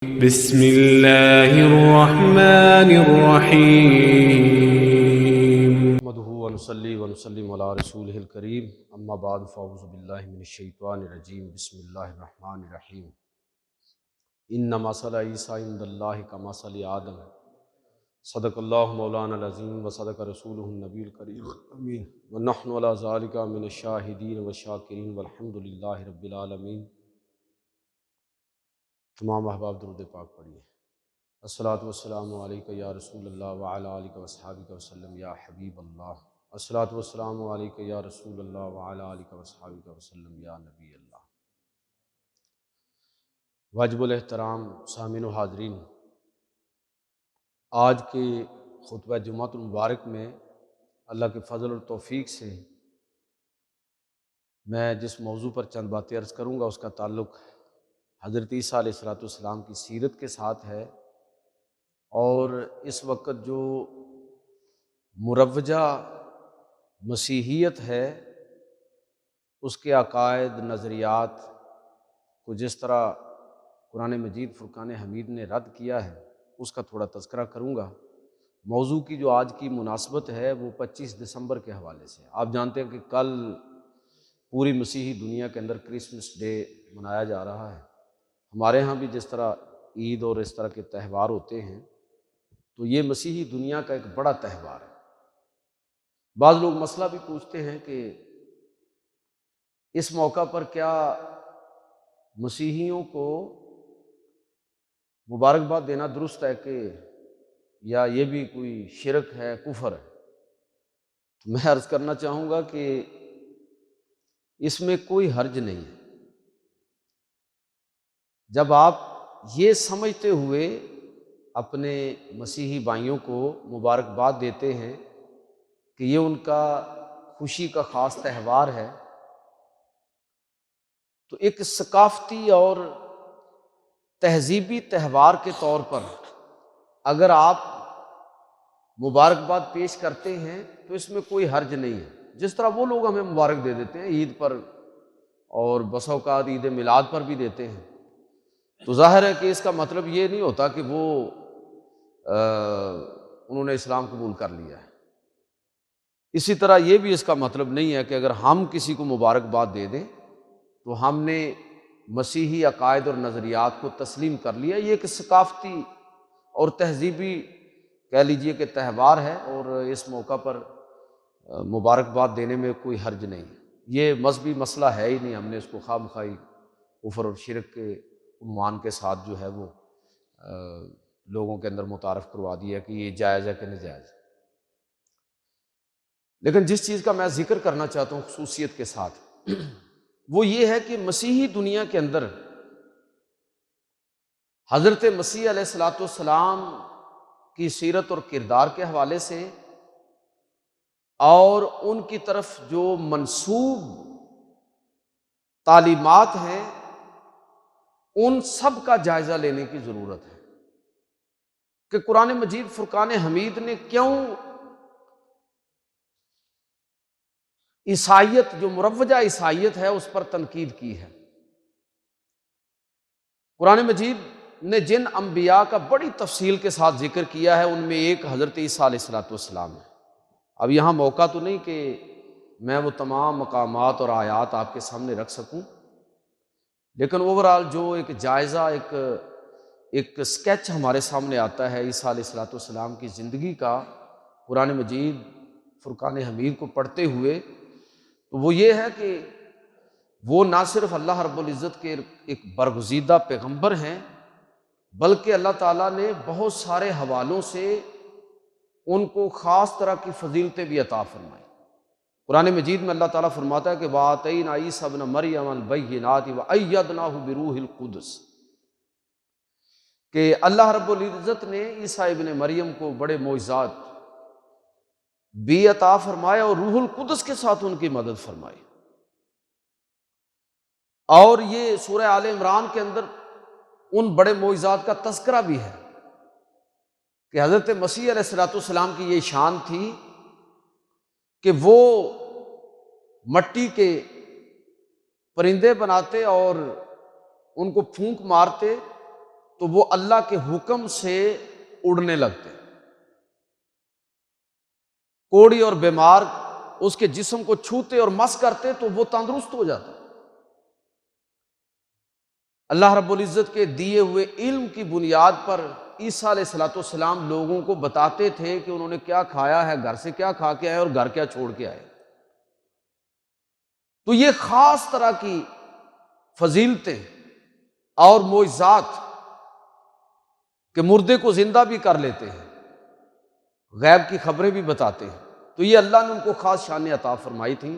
بسم اللہ الرحمن الرحیم نحمده ونصلي ونسلم على رسوله الكريم اما بعد فاعوذ بالله من الشیطان الرجیم بسم اللہ الرحمن الرحیم ان مثل عیسی عند اللہ کمثل آدم صدق اللہ مولانا العظیم وصدق رسولہ النبی الکریم امین ونحن على ذلك من الشاہدین والشاکرین والحمد للہ رب العالمین۔ تمام احباب درود پاک پڑھیے۔ الصلاۃ والسلام علیکہ یا رسول اللہ وعلی آلہ وصحابہ وسلم یا حبیب اللہ۔ الصلاۃ والسلام علیکہ یا رسول اللہ وعلی آلہ وصحابہ وسلم یا نبی اللہ۔ واجب الاحترام سامعین و حاضرین، آج کے خطبہ جمعۃ المبارک میں اللہ کے فضل اور توفیق سے میں جس موضوع پر چند باتیں عرض کروں گا اس کا تعلق حضرت عیسیٰ علیہ السلام کی سیرت کے ساتھ ہے، اور اس وقت جو مروجہ مسیحیت ہے اس کے عقائد نظریات کو جس طرح قرآن مجید فرقان حمید نے رد کیا ہے اس کا تھوڑا تذکرہ کروں گا۔ موضوع کی جو آج کی مناسبت ہے وہ 25 دسمبر کے حوالے سے۔ آپ جانتے ہیں کہ کل پوری مسیحی دنیا کے اندر کرسمس ڈے منایا جا رہا ہے۔ ہمارے ہاں بھی جس طرح عید اور اس طرح کے تہوار ہوتے ہیں تو یہ مسیحی دنیا کا ایک بڑا تہوار ہے۔ بعض لوگ مسئلہ بھی پوچھتے ہیں کہ اس موقع پر کیا مسیحیوں کو مبارکباد دینا درست ہے کہ یا یہ بھی کوئی شرک ہے، کفر ہے؟ تو میں عرض کرنا چاہوں گا کہ اس میں کوئی حرج نہیں ہے۔ جب آپ یہ سمجھتے ہوئے اپنے مسیحی بھائیوں کو مبارکباد دیتے ہیں کہ یہ ان کا خوشی کا خاص تہوار ہے، تو ایک ثقافتی اور تہذیبی تہوار کے طور پر اگر آپ مبارکباد پیش کرتے ہیں تو اس میں کوئی حرج نہیں ہے۔ جس طرح وہ لوگ ہمیں مبارک دے دیتے ہیں عید پر، اور بسا اوقات عید میلاد پر بھی دیتے ہیں، تو ظاہر ہے کہ اس کا مطلب یہ نہیں ہوتا کہ وہ انہوں نے اسلام قبول کر لیا ہے۔ اسی طرح یہ بھی اس کا مطلب نہیں ہے کہ اگر ہم کسی کو مبارکباد دے دیں تو ہم نے مسیحی عقائد اور نظریات کو تسلیم کر لیا۔ یہ ایک ثقافتی اور تہذیبی کہہ لیجئے کہ تہوار ہے، اور اس موقع پر مبارکباد دینے میں کوئی حرج نہیں۔ یہ مذہبی مسئلہ ہے ہی نہیں، ہم نے اس کو خواہ مخواہ کفر اور شرک کے عنوان کے ساتھ جو ہے وہ لوگوں کے اندر متعارف کروا دیا کہ یہ جائز ہے کہ ناجائز ہے۔ لیکن جس چیز کا میں ذکر کرنا چاہتا ہوں خصوصیت کے ساتھ وہ یہ ہے کہ مسیحی دنیا کے اندر حضرت مسیح علیہ السلام کی سیرت اور کردار کے حوالے سے اور ان کی طرف جو منسوب تعلیمات ہیں ان سب کا جائزہ لینے کی ضرورت ہے کہ قرآن مجید فرقان حمید نے کیوں عیسائیت جو مروجہ عیسائیت ہے اس پر تنقید کی ہے۔ قرآن مجید نے جن انبیاء کا بڑی تفصیل کے ساتھ ذکر کیا ہے ان میں ایک حضرت عیسیٰ علیہ السلام ہے۔ اب یہاں موقع تو نہیں کہ میں وہ تمام مقامات اور آیات آپ کے سامنے رکھ سکوں، لیکن اوورآل جو ایک جائزہ ایک سکیچ ہمارے سامنے آتا ہے عیسیٰ علیہ السلام کی زندگی کا قرآن مجید فرقان حمید کو پڑھتے ہوئے، تو وہ یہ ہے کہ وہ نہ صرف اللہ رب العزت کے ایک برگزیدہ پیغمبر ہیں بلکہ اللہ تعالیٰ نے بہت سارے حوالوں سے ان کو خاص طرح کی فضیلتیں بھی عطا فرمائی۔ قرآن مجید میں اللہ تعالیٰ فرماتا ہے کہ وَآتَيْنَا عِيسَىٰ ابْنَ مَرْيَمَ الْبَيِّنَاتِ وَأَيَّدْنَاهُ بِرُوحِ الْقُدُسِ، کہ اللہ رب العزت نے عیسیٰ ابن مریم کو بڑے معجزات بھی عطا فرمائے اور روح القدس کے ساتھ ان کی مدد فرمائی۔ اور یہ سورہ آل عمران کے اندر ان بڑے معجزات کا تذکرہ بھی ہے کہ حضرت مسیح علیہ السلام کی یہ شان تھی کہ وہ مٹی کے پرندے بناتے اور ان کو پھونک مارتے تو وہ اللہ کے حکم سے اڑنے لگتے، کوڑی اور بیمار اس کے جسم کو چھوتے اور مس کرتے تو وہ تندرست ہو جاتا۔ اللہ رب العزت کے دیے ہوئے علم کی بنیاد پر عیسیٰ علیہ السلام لوگوں کو بتاتے تھے کہ انہوں نے کیا کھایا ہے، گھر سے کیا کھا کے آئے اور گھر کیا چھوڑ کے آئے۔ تو یہ خاص طرح کی فضیلتیں اور معجزات کہ مردے کو زندہ بھی کر لیتے ہیں، غیب کی خبریں بھی بتاتے ہیں، تو یہ اللہ نے ان کو خاص شان عطا فرمائی تھیں۔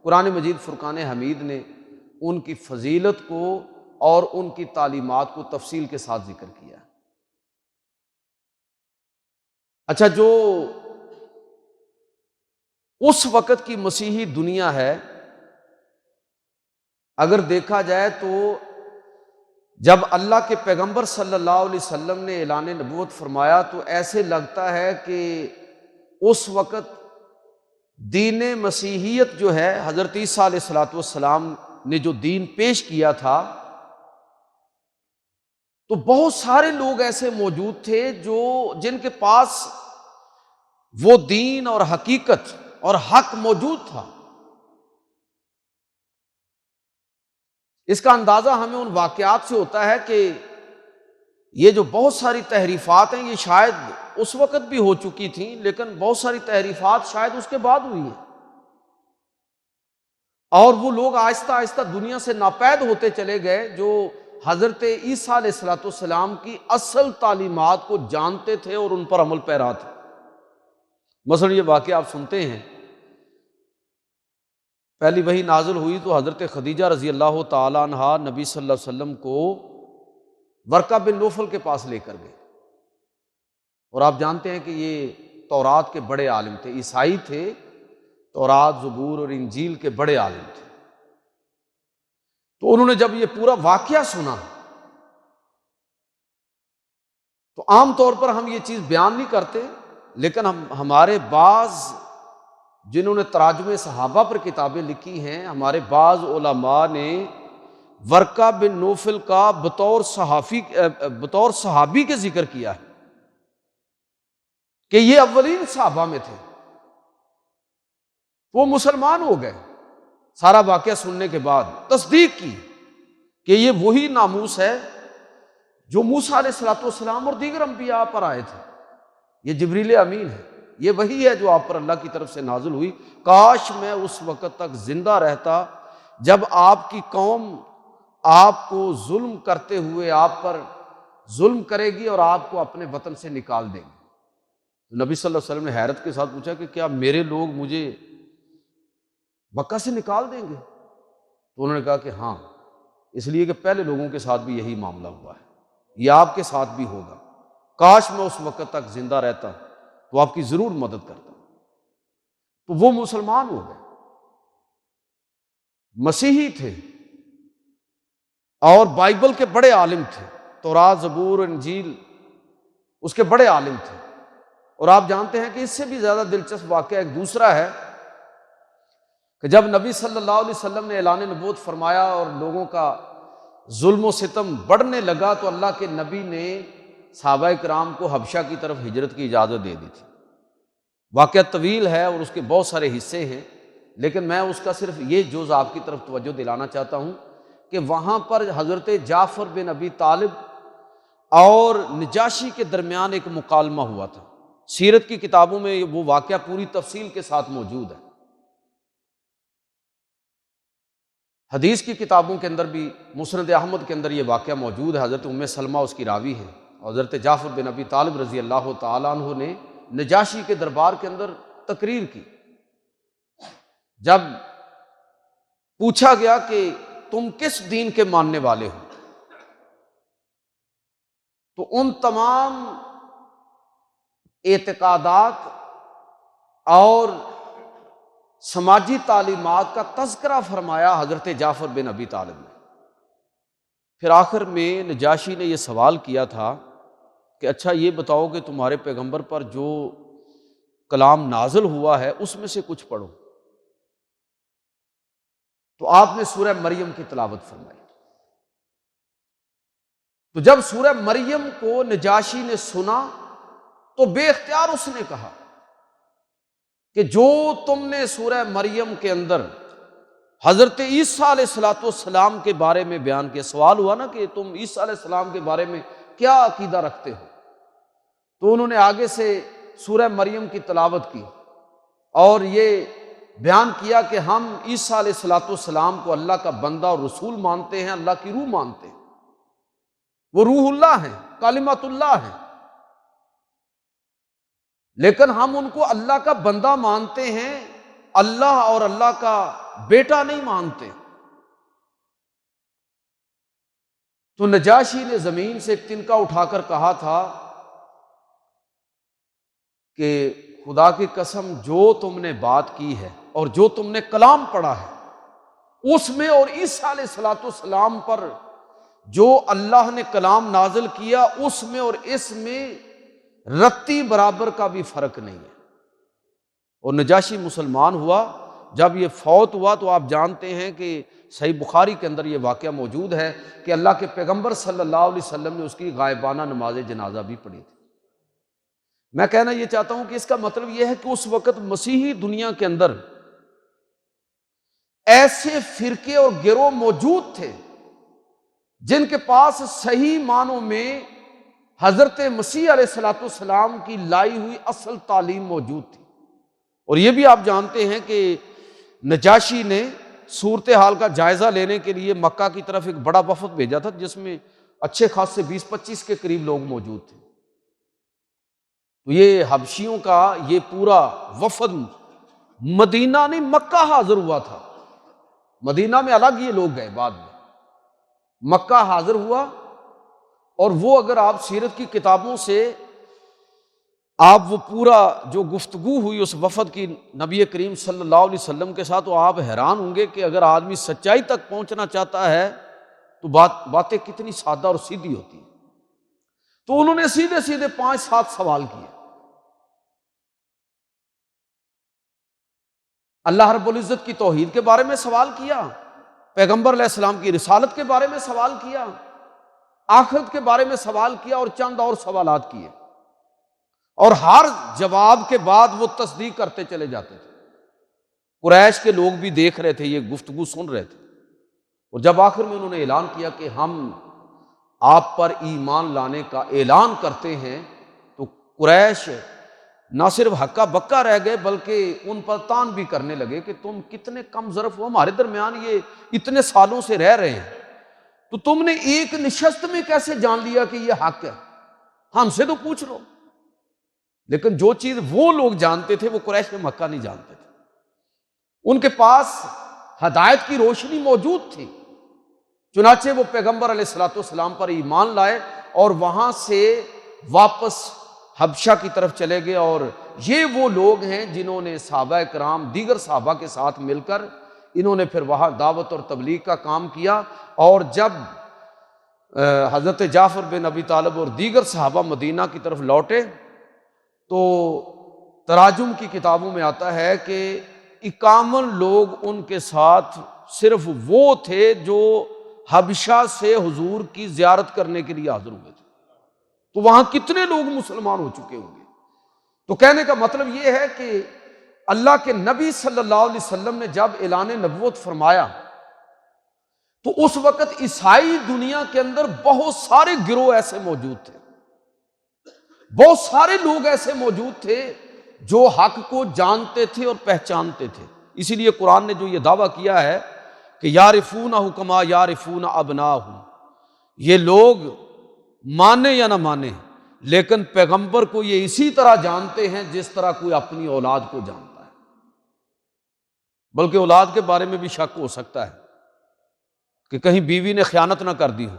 قرآن مجید فرقان حمید نے ان کی فضیلت کو اور ان کی تعلیمات کو تفصیل کے ساتھ ذکر کیا۔ اچھا، جو اس وقت کی مسیحی دنیا ہے، اگر دیکھا جائے تو جب اللہ کے پیغمبر صلی اللہ علیہ وسلم نے اعلان نبوت فرمایا تو ایسے لگتا ہے کہ اس وقت دین مسیحیت جو ہے، حضرت عیسیٰ علیہ السلام نے جو دین پیش کیا تھا، تو بہت سارے لوگ ایسے موجود تھے جن کے پاس وہ دین اور حقیقت اور حق موجود تھا۔ اس کا اندازہ ہمیں ان واقعات سے ہوتا ہے کہ یہ جو بہت ساری تحریفات ہیں یہ شاید اس وقت بھی ہو چکی تھیں، لیکن بہت ساری تحریفات شاید اس کے بعد ہوئی ہیں، اور وہ لوگ آہستہ آہستہ دنیا سے ناپید ہوتے چلے گئے جو حضرت عیسیٰ علیہ السلام کی اصل تعلیمات کو جانتے تھے اور ان پر عمل پیرا تھے۔ مثلا یہ واقعہ آپ سنتے ہیں، پہلی وحی نازل ہوئی تو حضرت خدیجہ رضی اللہ تعالی عنہا نبی صلی اللہ علیہ وسلم کو ورقہ بن نوفل کے پاس لے کر گئے، اور آپ جانتے ہیں کہ یہ تورات کے بڑے عالم تھے، عیسائی تھے، تورات، زبور اور انجیل کے بڑے عالم تھے۔ تو انہوں نے جب یہ پورا واقعہ سنا تو عام طور پر ہم یہ چیز بیان نہیں کرتے، لیکن ہمارے بعض جنہوں نے تراجم صحابہ پر کتابیں لکھی ہیں، ہمارے بعض علماء نے ورقہ بن نوفل کا بطور صحابی کے ذکر کیا ہے کہ یہ اولین صحابہ میں تھے، وہ مسلمان ہو گئے۔ سارا واقعہ سننے کے بعد تصدیق کی کہ یہ وہی ناموس ہے جو موسیٰ علیہ السلام اور دیگر انبیاء پر آئے تھے، یہ جبریل امین ہے، یہ وہی ہے جو آپ پر اللہ کی طرف سے نازل ہوئی۔ کاش میں اس وقت تک زندہ رہتا جب آپ کی قوم آپ کو ظلم کرتے ہوئے آپ پر ظلم کرے گی اور آپ کو اپنے وطن سے نکال دیں گے۔ نبی صلی اللہ علیہ وسلم نے حیرت کے ساتھ پوچھا کہ کیا میرے لوگ مجھے مکہ سے نکال دیں گے؟ تو انہوں نے کہا کہ ہاں، اس لیے کہ پہلے لوگوں کے ساتھ بھی یہی معاملہ ہوا ہے، یہ آپ کے ساتھ بھی ہوگا۔ کاش میں اس وقت تک زندہ رہتا تو آپ کی ضرور مدد کرتا۔ تو وہ مسلمان ہو گئے، مسیحی تھے اور بائبل کے بڑے عالم تھے، تورات، زبور، انجیل اس کے بڑے عالم تھے۔ اور آپ جانتے ہیں کہ اس سے بھی زیادہ دلچسپ واقعہ ایک دوسرا ہے کہ جب نبی صلی اللہ علیہ وسلم نے اعلان نبوت فرمایا اور لوگوں کا ظلم و ستم بڑھنے لگا تو اللہ کے نبی نے صحابہ کرام کو حبشہ کی طرف ہجرت کی اجازت دے دی تھی۔ واقعہ طویل ہے اور اس کے بہت سارے حصے ہیں، لیکن میں اس کا صرف یہ جز آپ کی طرف توجہ دلانا چاہتا ہوں کہ وہاں پر حضرت جعفر بن ابی طالب اور نجاشی کے درمیان ایک مکالمہ ہوا تھا۔ سیرت کی کتابوں میں وہ واقعہ پوری تفصیل کے ساتھ موجود ہے، حدیث کی کتابوں کے اندر بھی مسند احمد کے اندر یہ واقعہ موجود ہے۔ حضرت ام سلمہ اس کی راوی ہے، اور حضرت جعفر بن ابی طالب رضی اللہ تعالیٰ عنہ نے نجاشی کے دربار کے اندر تقریر کی۔ جب پوچھا گیا کہ تم کس دین کے ماننے والے ہو، تو ان تمام اعتقادات اور سماجی تعلیمات کا تذکرہ فرمایا حضرت جعفر بن ابی طالب نے۔ پھر آخر میں نجاشی نے یہ سوال کیا تھا کہ اچھا یہ بتاؤ کہ تمہارے پیغمبر پر جو کلام نازل ہوا ہے اس میں سے کچھ پڑھو۔ تو آپ نے سورہ مریم کی تلاوت فرمائی۔ تو جب سورہ مریم کو نجاشی نے سنا تو بے اختیار اس نے کہا کہ جو تم نے سورہ مریم کے اندر حضرت عیسیٰ علیہ السلام کے بارے میں بیان کیا، سوال ہوا نا کہ تم عیسیٰ علیہ السلام کے بارے میں کیا عقیدہ رکھتے ہو، تو انہوں نے آگے سے سورہ مریم کی تلاوت کی اور یہ بیان کیا کہ ہم عیسیٰ علیہ السلام کو اللہ کا بندہ اور رسول مانتے ہیں، اللہ کی روح مانتے ہیں، وہ روح اللہ ہیں، کلمۃ اللہ ہیں، لیکن ہم ان کو اللہ کا بندہ مانتے ہیں، اللہ اور اللہ کا بیٹا نہیں مانتے۔ تو نجاشی نے زمین سے ایک تنکا اٹھا کر کہا تھا کہ خدا کی قسم جو تم نے بات کی ہے اور جو تم نے کلام پڑھا ہے اس میں اور عیسیٰ علیہ السلام پر جو اللہ نے کلام نازل کیا اس میں اور اس میں رتی برابر کا بھی فرق نہیں ہے۔ اور نجاشی مسلمان ہوا۔ جب یہ فوت ہوا تو آپ جانتے ہیں کہ صحیح بخاری کے اندر یہ واقعہ موجود ہے کہ اللہ کے پیغمبر صلی اللہ علیہ وسلم نے اس کی غائبانہ نماز جنازہ بھی پڑھی تھی۔ میں کہنا یہ چاہتا ہوں کہ اس کا مطلب یہ ہے کہ اس وقت مسیحی دنیا کے اندر ایسے فرقے اور گروہ موجود تھے جن کے پاس صحیح معنوں میں حضرت مسیح علیہ السلام کی لائی ہوئی اصل تعلیم موجود تھی۔ اور یہ بھی آپ جانتے ہیں کہ نجاشی نے صورتحال کا جائزہ لینے کے لیے مکہ کی طرف ایک بڑا وفد بھیجا تھا جس میں اچھے خاصے 20-25 کے قریب لوگ موجود تھے۔ تو یہ حبشیوں کا یہ پورا وفد مدینہ نہیں مکہ حاضر ہوا تھا۔ مدینہ میں الگ یہ لوگ گئے، بعد میں مکہ حاضر ہوا۔ اور وہ اگر آپ سیرت کی کتابوں سے آپ وہ پورا جو گفتگو ہوئی اس وفد کی نبی کریم صلی اللہ علیہ وسلم کے ساتھ، تو آپ حیران ہوں گے کہ اگر آدمی سچائی تک پہنچنا چاہتا ہے تو باتیں کتنی سادہ اور سیدھی ہوتی ہیں۔ تو انہوں نے سیدھے سیدھے 5-7 سوال کیے۔ اللہ رب العزت کی توحید کے بارے میں سوال کیا، پیغمبر علیہ السلام کی رسالت کے بارے میں سوال کیا، آخرت کے بارے میں سوال کیا اور چند اور سوالات کیے، اور ہر جواب کے بعد وہ تصدیق کرتے چلے جاتے تھے۔ قریش کے لوگ بھی دیکھ رہے تھے، یہ گفتگو سن رہے تھے۔ اور جب آخر میں انہوں نے اعلان کیا کہ ہم آپ پر ایمان لانے کا اعلان کرتے ہیں، تو قریش نہ صرف ہکا بکا رہ گئے بلکہ ان پر تان بھی کرنے لگے کہ تم کتنے کم ظرف ہو، ہمارے درمیان یہ اتنے سالوں سے رہ رہے ہیں، تو تم نے ایک نشست میں کیسے جان لیا کہ یہ حق ہے؟ ہم سے تو پوچھ لو۔ لیکن جو چیز وہ لوگ جانتے تھے وہ قریش میں مکہ نہیں جانتے تھے۔ ان کے پاس ہدایت کی روشنی موجود تھی، چنانچہ وہ پیغمبر علیہ السلام پر ایمان لائے اور وہاں سے واپس حبشہ کی طرف چلے گئے۔ اور یہ وہ لوگ ہیں جنہوں نے صحابہ کرام دیگر صحابہ کے ساتھ مل کر انہوں نے پھر وہاں دعوت اور تبلیغ کا کام کیا۔ اور جب حضرت جعفر بن ابی طالب اور دیگر صحابہ مدینہ کی طرف لوٹے تو تراجم کی کتابوں میں آتا ہے کہ 51 لوگ ان کے ساتھ صرف وہ تھے جو حبشہ سے حضور کی زیارت کرنے کے لیے حاضر ہوئے تھے۔ تو وہاں کتنے لوگ مسلمان ہو چکے ہوں گے؟ تو کہنے کا مطلب یہ ہے کہ اللہ کے نبی صلی اللہ علیہ وسلم نے جب اعلان نبوت فرمایا تو اس وقت عیسائی دنیا کے اندر بہت سارے گروہ ایسے موجود تھے، بہت سارے لوگ ایسے موجود تھے جو حق کو جانتے تھے اور پہچانتے تھے۔ اسی لیے قرآن نے جو یہ دعویٰ کیا ہے کہ یعرفونہ کما یعرفون ابناہم، یہ لوگ مانے یا نہ مانے لیکن پیغمبر کو یہ اسی طرح جانتے ہیں جس طرح کوئی اپنی اولاد کو جانتا ہے، بلکہ اولاد کے بارے میں بھی شک ہو سکتا ہے کہ کہیں بیوی نے خیانت نہ کر دی ہو،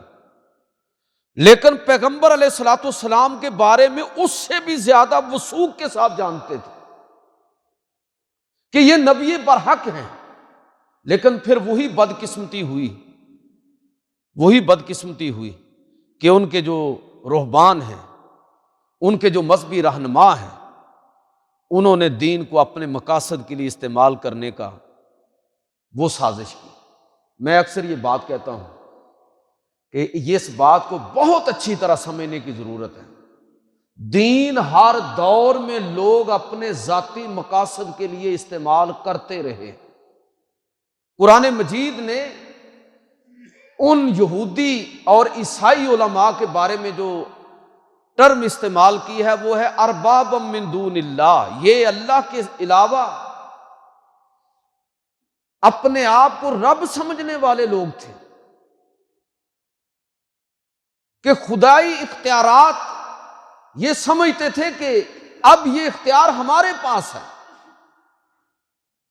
لیکن پیغمبر علیہ السلام کے بارے میں اس سے بھی زیادہ وثوق کے ساتھ جانتے تھے کہ یہ نبی برحق ہیں۔ لیکن پھر وہی بدقسمتی ہوئی کہ ان کے جو رہبان ہیں، ان کے جو مذہبی رہنما ہیں، انہوں نے دین کو اپنے مقاصد کے لیے استعمال کرنے کا وہ سازش کی۔ میں اکثر یہ بات کہتا ہوں کہ یہ اس بات کو بہت اچھی طرح سمجھنے کی ضرورت ہے۔ دین ہر دور میں لوگ اپنے ذاتی مقاصد کے لیے استعمال کرتے رہے۔ قرآن مجید نے ان یہودی اور عیسائی علماء کے بارے میں جو ٹرم استعمال کی ہے وہ ہے ارباب من دون اللہ، یہ اللہ کے علاوہ اپنے آپ کو رب سمجھنے والے لوگ تھے کہ خدائی اختیارات یہ سمجھتے تھے کہ اب یہ اختیار ہمارے پاس ہے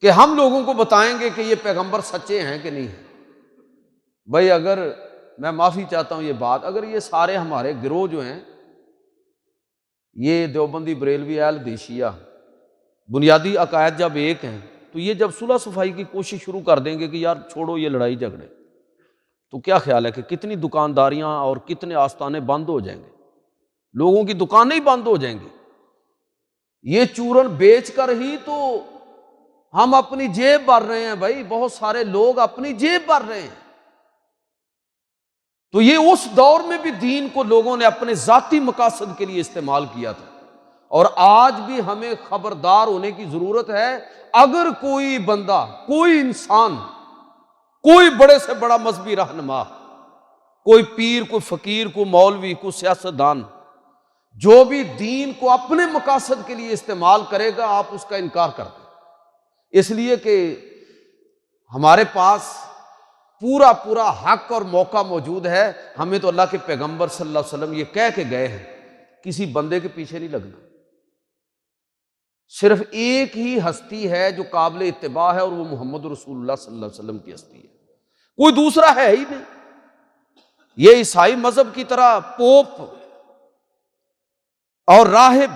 کہ ہم لوگوں کو بتائیں گے کہ یہ پیغمبر سچے ہیں کہ نہیں ہیں۔ بھائی اگر میں معافی چاہتا ہوں یہ بات، اگر یہ سارے ہمارے گروہ جو ہیں، یہ دیوبندی، بریلوی، اہل حدیث، شیعہ، بنیادی عقائد جب ایک ہیں تو یہ جب صلح صفائی کی کوشش شروع کر دیں گے کہ یار چھوڑو یہ لڑائی جھگڑے، تو کیا خیال ہے کہ کتنی دکانداریاں اور کتنے آستانے بند ہو جائیں گے، لوگوں کی دکانیں ہی بند ہو جائیں گی۔ یہ چورن بیچ کر ہی تو ہم اپنی جیب بھر رہے ہیں بھائی، بہت سارے لوگ اپنی جیب بھر رہے ہیں۔ تو یہ اس دور میں بھی دین کو لوگوں نے اپنے ذاتی مقاصد کے لیے استعمال کیا تھا، اور آج بھی ہمیں خبردار ہونے کی ضرورت ہے۔ اگر کوئی بندہ، کوئی انسان، کوئی بڑے سے بڑا مذہبی رہنما، کوئی پیر، کوئی فقیر، کوئی مولوی، کوئی سیاستدان، جو بھی دین کو اپنے مقاصد کے لیے استعمال کرے گا، آپ اس کا انکار کر دیں، اس لیے کہ ہمارے پاس پورا حق اور موقع موجود ہے۔ ہمیں تو اللہ کے پیغمبر صلی اللہ علیہ وسلم یہ کہہ کے گئے ہیں، کسی بندے کے پیچھے نہیں لگنا، صرف ایک ہی ہستی ہے جو قابل اتباع ہے، اور وہ محمد رسول اللہ صلی اللہ علیہ وسلم کی ہستی ہے، کوئی دوسرا ہے ہی نہیں۔ یہ عیسائی مذہب کی طرح پوپ اور راہب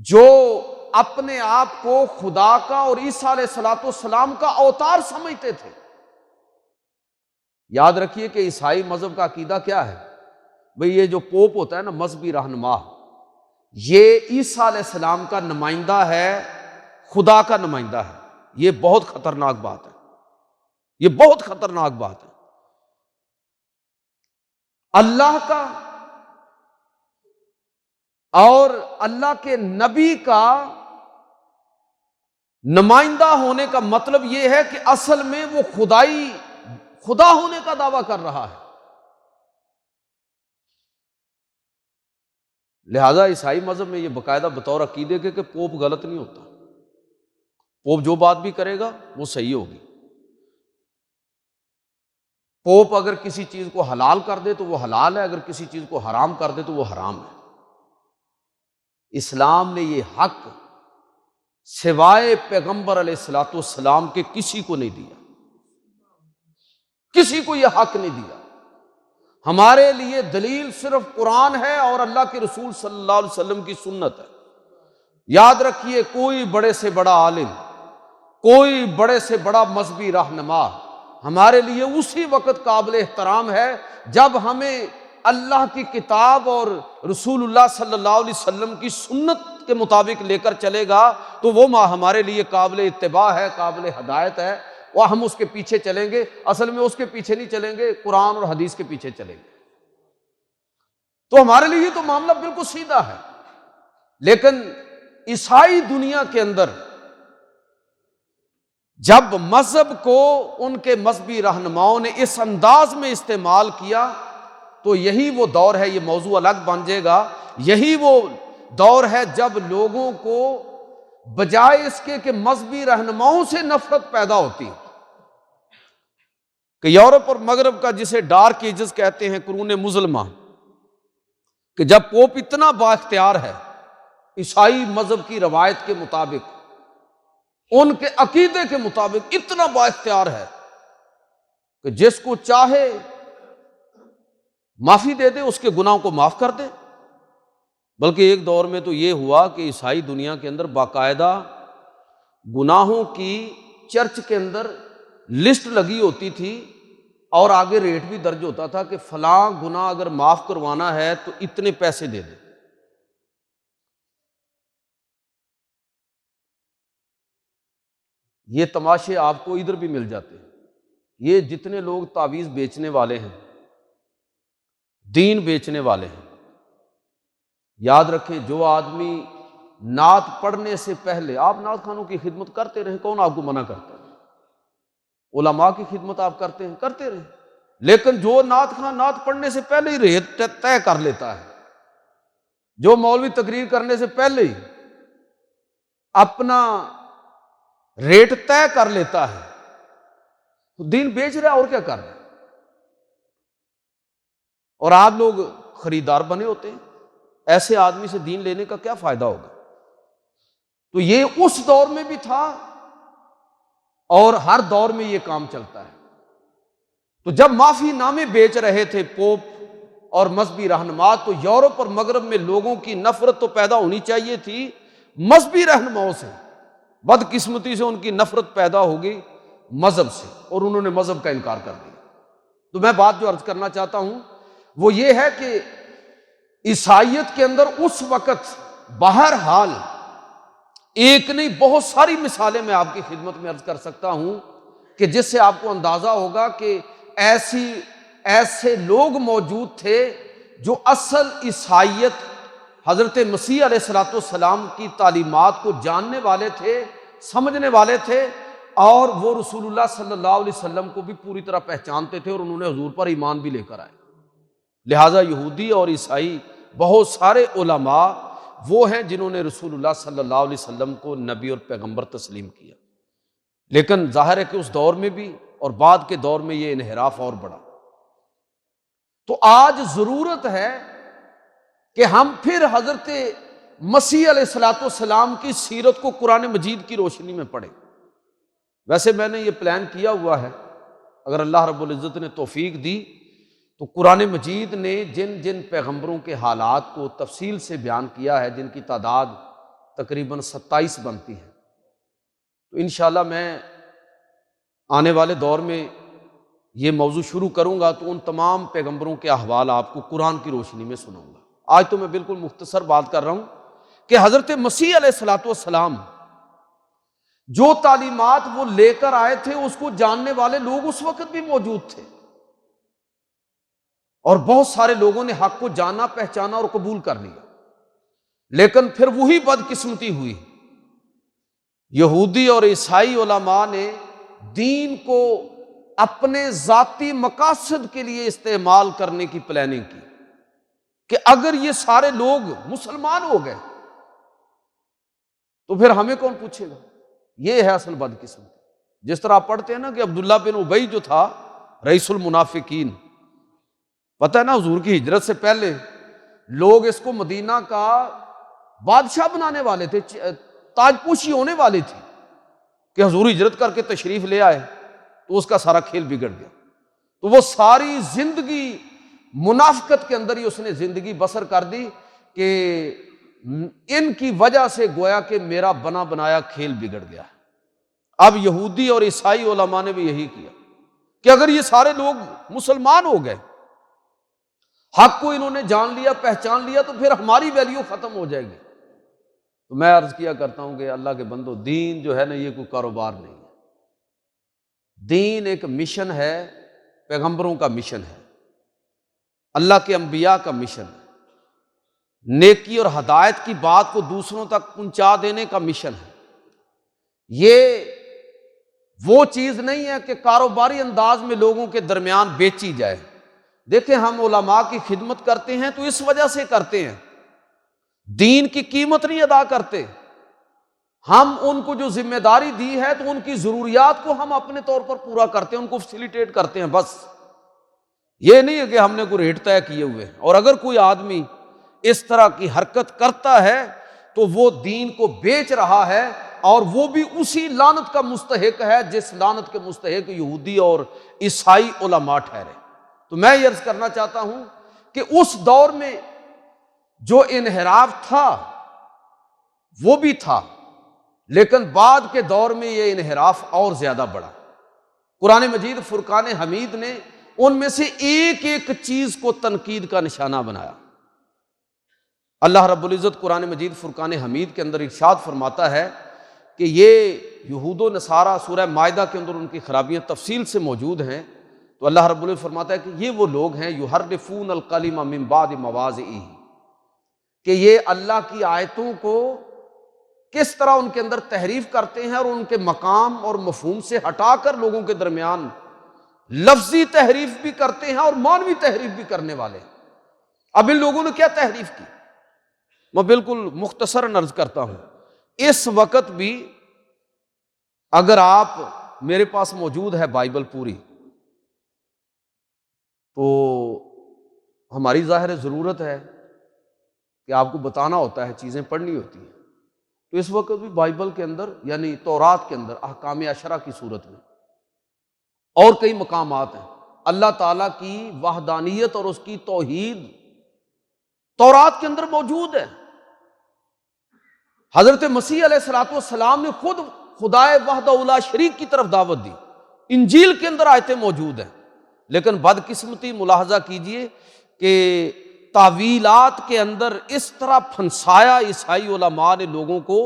جو اپنے آپ کو خدا کا اور عیسیٰ علیہ الصلوۃ والسلام کا اوتار سمجھتے تھے۔ یاد رکھیے کہ عیسائی مذہب کا عقیدہ کیا ہے بھئی، یہ جو پوپ ہوتا ہے نا، مذہبی رہنما، یہ عیسیٰ علیہ السلام کا نمائندہ ہے، خدا کا نمائندہ ہے۔ یہ بہت خطرناک بات ہے، یہ بہت خطرناک بات ہے۔ اللہ کا اور اللہ کے نبی کا نمائندہ ہونے کا مطلب یہ ہے کہ اصل میں وہ خدا ہونے کا دعویٰ کر رہا ہے۔ لہذا عیسائی مذہب میں یہ باقاعدہ بطور عقیدے کے کہ پوپ غلط نہیں ہوتا، پوپ جو بات بھی کرے گا وہ صحیح ہوگی۔ پوپ اگر کسی چیز کو حلال کر دے تو وہ حلال ہے، اگر کسی چیز کو حرام کر دے تو وہ حرام ہے۔ اسلام نے یہ حق سوائے پیغمبر علیہ الصلوۃ والسلام کے کسی کو نہیں دیا، کسی کو یہ حق نہیں دیا۔ ہمارے لیے دلیل صرف قرآن ہے اور اللہ کے رسول صلی اللہ علیہ وسلم کی سنت ہے۔ یاد رکھیے، کوئی بڑے سے بڑا عالم، کوئی بڑے سے بڑا مذہبی رہنما ہمارے لیے اسی وقت قابل احترام ہے جب ہمیں اللہ کی کتاب اور رسول اللہ صلی اللہ علیہ وسلم کی سنت کے مطابق لے کر چلے گا، تو وہ ہمارے لیے قابل اتباع ہے، قابل ہدایت ہے، وہ ہم اس کے پیچھے چلیں گے۔ اصل میں اس کے پیچھے نہیں چلیں گے، قرآن اور حدیث کے پیچھے چلیں گے۔ تو ہمارے لیے تو معاملہ بالکل سیدھا ہے۔ لیکن عیسائی دنیا کے اندر جب مذہب کو ان کے مذہبی رہنماؤں نے اس انداز میں استعمال کیا تو یہی وہ دور ہے، یہ موضوع الگ بن جائے گا، یہی وہ دور ہے جب لوگوں کو بجائے اس کے کہ مذہبی رہنماؤں سے نفرت پیدا ہوتی ہے۔ کہ یورپ اور مغرب کا جسے ڈارک ایجز کہتے ہیں، قرون مظلمہ، کہ جب پوپ اتنا با اختیار ہے عیسائی مذہب کی روایت کے مطابق، ان کے عقیدے کے مطابق اتنا با اختیار ہے کہ جس کو چاہے معافی دے دے، اس کے گناہوں کو معاف کر دے۔ بلکہ ایک دور میں تو یہ ہوا کہ عیسائی دنیا کے اندر باقاعدہ گناہوں کی چرچ کے اندر لسٹ لگی ہوتی تھی، اور آگے ریٹ بھی درج ہوتا تھا کہ فلاں گناہ اگر معاف کروانا ہے تو اتنے پیسے دے دے۔ یہ تماشے آپ کو ادھر بھی مل جاتے ہیں۔ یہ جتنے لوگ تعویذ بیچنے والے ہیں، دین بیچنے والے ہیں، یاد رکھیں جو آدمی نعت پڑھنے سے پہلے، آپ نعت خانوں کی خدمت کرتے رہیں، کون آپ کو منع کرتا ہے؟ علماء کی خدمت آپ کرتے ہیں، کرتے رہیں، لیکن جو نعت خان نعت پڑھنے سے پہلے ہی ریٹ طے کر لیتا ہے، جو مولوی تقریر کرنے سے پہلے ہی اپنا ریٹ طے کر لیتا ہے، تو دین بیچ رہا ہے اور کیا کر رہا ہے؟ اور آپ لوگ خریدار بنے ہوتے ہیں، ایسے آدمی سے دین لینے کا کیا فائدہ ہوگا؟ تو یہ اس دور میں بھی تھا اور ہر دور میں یہ کام چلتا ہے۔ تو جب معافی نامے بیچ رہے تھے پوپ اور مذہبی رہنما، تو یورپ اور مغرب میں لوگوں کی نفرت تو پیدا ہونی چاہیے تھی مذہبی رہنماؤں سے، بدقسمتی سے ان کی نفرت پیدا ہوگی مذہب سے، اور انہوں نے مذہب کا انکار کر دیا۔ تو میں بات جو عرض کرنا چاہتا ہوں وہ یہ ہے کہ عیسائیت کے اندر اس وقت بہرحال ایک نہیں بہت ساری مثالیں میں آپ کی خدمت میں عرض کر سکتا ہوں کہ جس سے آپ کو اندازہ ہوگا کہ ایسے لوگ موجود تھے جو اصل عیسائیت حضرت مسیح علیہ الصلوۃ والسلام کی تعلیمات کو جاننے والے تھے، سمجھنے والے تھے، اور وہ رسول اللہ صلی اللہ علیہ وسلم کو بھی پوری طرح پہچانتے تھے، اور انہوں نے حضور پر ایمان بھی لے کر آئے۔ لہٰذا یہودی اور عیسائی بہت سارے علماء وہ ہیں جنہوں نے رسول اللہ صلی اللہ علیہ وسلم کو نبی اور پیغمبر تسلیم کیا، لیکن ظاہر ہے کہ اس دور میں بھی اور بعد کے دور میں یہ انحراف اور بڑھا۔ تو آج ضرورت ہے کہ ہم پھر حضرت مسیح علیہ الصلوۃ والسلام کی سیرت کو قرآن مجید کی روشنی میں پڑھیں۔ ویسے میں نے یہ پلان کیا ہوا ہے، اگر اللہ رب العزت نے توفیق دی تو قرآن مجید نے جن جن پیغمبروں کے حالات کو تفصیل سے بیان کیا ہے، جن کی تعداد تقریباً 27 بنتی ہے، تو انشاءاللہ میں آنے والے دور میں یہ موضوع شروع کروں گا تو ان تمام پیغمبروں کے احوال آپ کو قرآن کی روشنی میں سناؤں گا۔ آج تو میں بالکل مختصر بات کر رہا ہوں کہ حضرت مسیح علیہ الصلوۃ والسلام جو تعلیمات وہ لے کر آئے تھے اس کو جاننے والے لوگ اس وقت بھی موجود تھے، اور بہت سارے لوگوں نے حق کو جانا، پہچانا اور قبول کر لیا، لیکن پھر وہی بدقسمتی ہوئی، یہودی اور عیسائی علماء نے دین کو اپنے ذاتی مقاصد کے لیے استعمال کرنے کی پلاننگ کی کہ اگر یہ سارے لوگ مسلمان ہو گئے تو پھر ہمیں کون پوچھے گا۔ یہ ہے اصل بدقسمتی۔ جس طرح آپ پڑھتے ہیں نا کہ عبداللہ بن ابی جو تھا رئیس المنافقین، پتہ ہے نا حضور کی ہجرت سے پہلے لوگ اس کو مدینہ کا بادشاہ بنانے والے تھے، تاج پوشی ہونے والی تھی کہ حضور ہجرت کر کے تشریف لے آئے تو اس کا سارا کھیل بگڑ گیا۔ تو وہ ساری زندگی منافقت کے اندر ہی اس نے زندگی بسر کر دی کہ ان کی وجہ سے گویا کہ میرا بنا بنایا کھیل بگڑ گیا۔ اب یہودی اور عیسائی علماء نے بھی یہی کیا کہ اگر یہ سارے لوگ مسلمان ہو گئے، حق کو انہوں نے جان لیا، پہچان لیا، تو پھر ہماری ویلیو ختم ہو جائے گی۔ تو میں عرض کیا کرتا ہوں کہ اللہ کے بندو، دین جو ہے نا یہ کوئی کاروبار نہیں ہے، دین ایک مشن ہے، پیغمبروں کا مشن ہے، اللہ کے انبیاء کا مشن ہے، نیکی اور ہدایت کی بات کو دوسروں تک پہنچا دینے کا مشن ہے۔ یہ وہ چیز نہیں ہے کہ کاروباری انداز میں لوگوں کے درمیان بیچی جائے۔ دیکھیں ہم علماء کی خدمت کرتے ہیں تو اس وجہ سے کرتے ہیں، دین کی قیمت نہیں ادا کرتے، ہم ان کو جو ذمہ داری دی ہے تو ان کی ضروریات کو ہم اپنے طور پر پورا کرتے ہیں، ان کو فیسیلیٹیٹ کرتے ہیں، بس یہ نہیں ہے کہ ہم نے کوئی ریٹ طے کیے ہوئے۔ اور اگر کوئی آدمی اس طرح کی حرکت کرتا ہے تو وہ دین کو بیچ رہا ہے، اور وہ بھی اسی لعنت کا مستحق ہے جس لعنت کے مستحق یہودی اور عیسائی علماء ٹھہرے۔ تو میں یہ عرض کرنا چاہتا ہوں کہ اس دور میں جو انحراف تھا وہ بھی تھا، لیکن بعد کے دور میں یہ انحراف اور زیادہ بڑھا۔ قرآن مجید فرقان حمید نے ان میں سے ایک ایک چیز کو تنقید کا نشانہ بنایا۔ اللہ رب العزت قرآن مجید فرقان حمید کے اندر ارشاد فرماتا ہے کہ یہ یہود و نصارہ سورہ مائدہ کے اندر ان کی خرابیاں تفصیل سے موجود ہیں، تو اللہ رب العزت فرماتا ہے کہ یہ وہ لوگ ہیں یحرفون الکلم من بعد مواضعہ، کہ یہ اللہ کی آیتوں کو کس طرح ان کے اندر تحریف کرتے ہیں اور ان کے مقام اور مفہوم سے ہٹا کر لوگوں کے درمیان لفظی تحریف بھی کرتے ہیں اور معنوی تحریف بھی کرنے والے ہیں۔ اب ان لوگوں نے کیا تحریف کی، میں بالکل مختصر عرض کرتا ہوں۔ اس وقت بھی اگر آپ میرے پاس موجود ہے بائبل پوری، تو ہماری ظاہر ضرورت ہے کہ آپ کو بتانا ہوتا ہے، چیزیں پڑھنی ہوتی ہیں، تو اس وقت بھی بائبل کے اندر یعنی تورات کے اندر احکام عشرہ کی صورت میں اور کئی مقامات ہیں اللہ تعالیٰ کی وحدانیت اور اس کی توحید تورات کے اندر موجود ہے۔ حضرت مسیح علیہ الصلوۃ والسلام نے خود خدائے وحدہ لا شریک کی طرف دعوت دی، انجیل کے اندر آیتیں موجود ہیں، لیکن بدقسمتی ملاحظہ کیجئے کہ تعویلات کے اندر اس طرح پھنسایا عیسائی علماء نے لوگوں کو،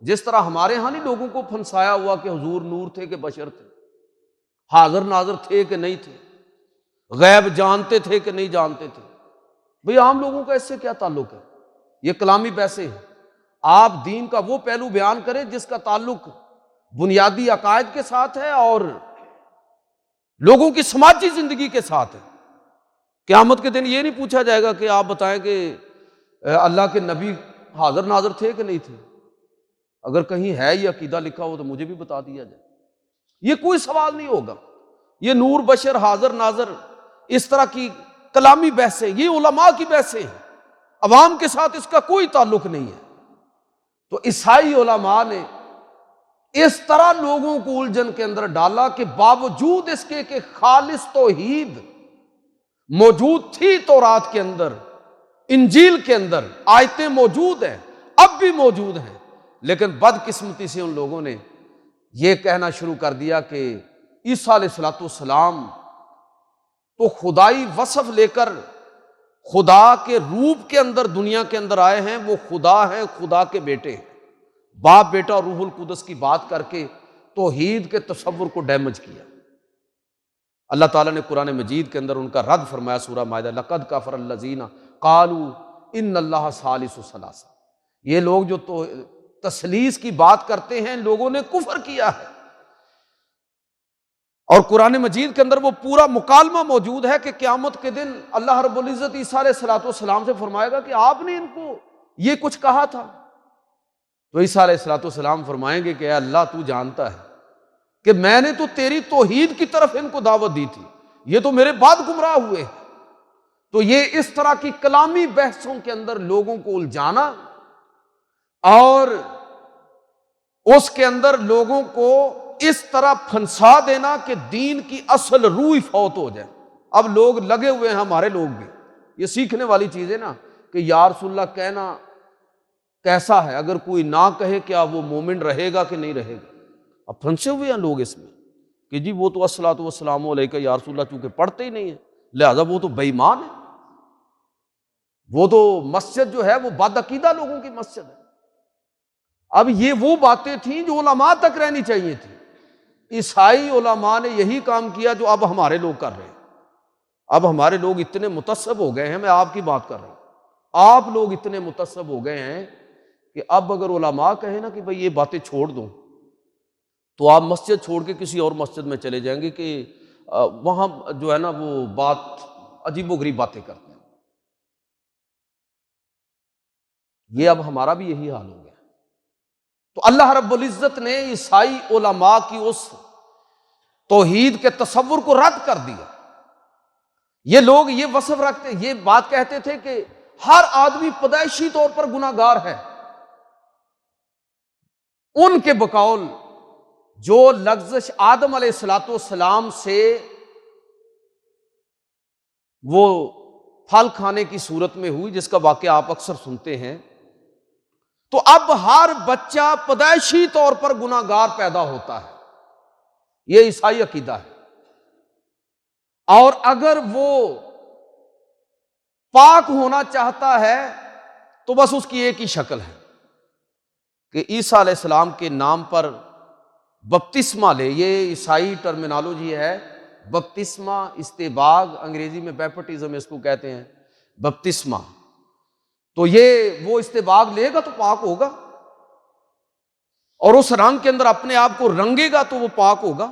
جس طرح ہمارے ہاں نہیں لوگوں کو پھنسایا ہوا کہ حضور نور تھے کہ بشر تھے، حاضر ناظر تھے کہ نہیں تھے، غیب جانتے تھے کہ نہیں جانتے تھے۔ بھئی عام لوگوں کا اس سے کیا تعلق ہے؟ یہ کلامی بحثیں ہیں۔ آپ دین کا وہ پہلو بیان کریں جس کا تعلق بنیادی عقائد کے ساتھ ہے اور لوگوں کی سماجی زندگی کے ساتھ ہے۔ قیامت کے دن یہ نہیں پوچھا جائے گا کہ آپ بتائیں کہ اللہ کے نبی حاضر ناظر تھے کہ نہیں تھے، اگر کہیں ہے یہ عقیدہ لکھا ہو تو مجھے بھی بتا دیا جائے، یہ کوئی سوال نہیں ہوگا۔ یہ نور بشر حاضر ناظر اس طرح کی کلامی بحثیں یہ علماء کی بحثیں ہیں، عوام کے ساتھ اس کا کوئی تعلق نہیں ہے۔ تو عیسائی علماء نے اس طرح لوگوں کو الجھن کے اندر ڈالا کہ باوجود اس کے کہ خالص توحید موجود تھی تورات کے اندر، انجیل کے اندر آیتیں موجود ہیں، اب بھی موجود ہیں، لیکن بدقسمتی سے ان لوگوں نے یہ کہنا شروع کر دیا کہ عیسیٰ علیہ الصلوۃ والسلام تو خدائی وصف لے کر خدا کے روپ کے اندر دنیا کے اندر آئے ہیں، وہ خدا ہیں، خدا کے بیٹے ہیں۔ باپ بیٹا اور روح القدس کی بات کر کے توحید کے تصور کو ڈیمیج کیا۔ اللہ تعالیٰ نے قرآن مجید کے اندر ان کا رد فرمایا سورہ مائدہ، لقد کفر الذین قالوا ان اللہ ثالث ثلاثہ، یہ لوگ جو تو تثلیث کی بات کرتے ہیں، لوگوں نے کفر کیا ہے۔ اور قرآن مجید کے اندر وہ پورا مکالمہ موجود ہے کہ قیامت کے دن اللہ رب العزت عیسیٰ علیہ الصلوۃ والسلام سے فرمائے گا کہ آپ نے ان کو یہ کچھ کہا تھا، تو عیسیٰ علیہ الصلوۃ والسلام فرمائیں گے کہ اے اللہ تو جانتا ہے کہ میں نے تو تیری توحید کی طرف ان کو دعوت دی تھی، یہ تو میرے بعد گمراہ ہوئے ہیں۔ تو یہ اس طرح کی کلامی بحثوں کے اندر لوگوں کو الجھانا اور اس کے اندر لوگوں کو اس طرح پھنسا دینا کہ دین کی اصل روح فوت ہو جائے۔ اب لوگ لگے ہوئے ہیں، ہمارے لوگ بھی، یہ سیکھنے والی چیز ہے نا کہ یا رسول اللہ کہنا کیسا ہے، اگر کوئی نہ کہے کیا وہ مومن رہے گا کہ نہیں رہے گا؟ اب پھنسے ہوئے ہیں لوگ اس میں کہ جی وہ تو الصلوۃ والسلام علیکہ یا رسول اللہ چونکہ پڑھتے ہی نہیں ہیں لہذا وہ تو بے ایمان ہے، وہ تو مسجد جو ہے وہ بد عقیدہ لوگوں کی مسجد ہے۔ اب یہ وہ باتیں تھیں جو علماء تک رہنی چاہیے تھی۔ عیسائی علماء نے یہی کام کیا جو اب ہمارے لوگ کر رہے ہیں۔ اب ہمارے لوگ اتنے متعصب ہو گئے ہیں، میں آپ کی بات کر رہا ہوں، آپ لوگ اتنے متعصب ہو گئے ہیں کہ اب اگر علماء کہیں نا کہ بھئی یہ باتیں چھوڑ دو، تو آپ مسجد چھوڑ کے کسی اور مسجد میں چلے جائیں گے کہ وہاں جو ہے نا وہ بات عجیب و غریب باتیں کرتے ہیں۔ یہ اب ہمارا بھی یہی حال ہو گیا۔ تو اللہ رب العزت نے عیسائی علماء کی اس توحید کے تصور کو رد کر دیا۔ یہ لوگ یہ وصف رکھتے، یہ بات کہتے تھے کہ ہر آدمی پیدائشی طور پر گناہ گار ہے۔ ان کے بقول جو لغزش آدم علیہ الصلوۃ والسلام سے وہ پھل کھانے کی صورت میں ہوئی، جس کا واقعہ آپ اکثر سنتے ہیں، تو اب ہر بچہ پیدائشی طور پر گناہ گار پیدا ہوتا ہے۔ یہ عیسائی عقیدہ ہے، اور اگر وہ پاک ہونا چاہتا ہے تو بس اس کی ایک ہی شکل ہے کہ عیسیٰ علیہ السلام کے نام پر بپتسمہ لے، یہ عیسائی ٹرمینالوجی ہے، بپتسمہ، استباغ، انگریزی میں بیپٹزم اس کو کہتے ہیں، بپتسمہ، تو یہ وہ استباغ لے گا تو پاک ہوگا، اور اس رنگ کے اندر اپنے آپ کو رنگے گا تو وہ پاک ہوگا۔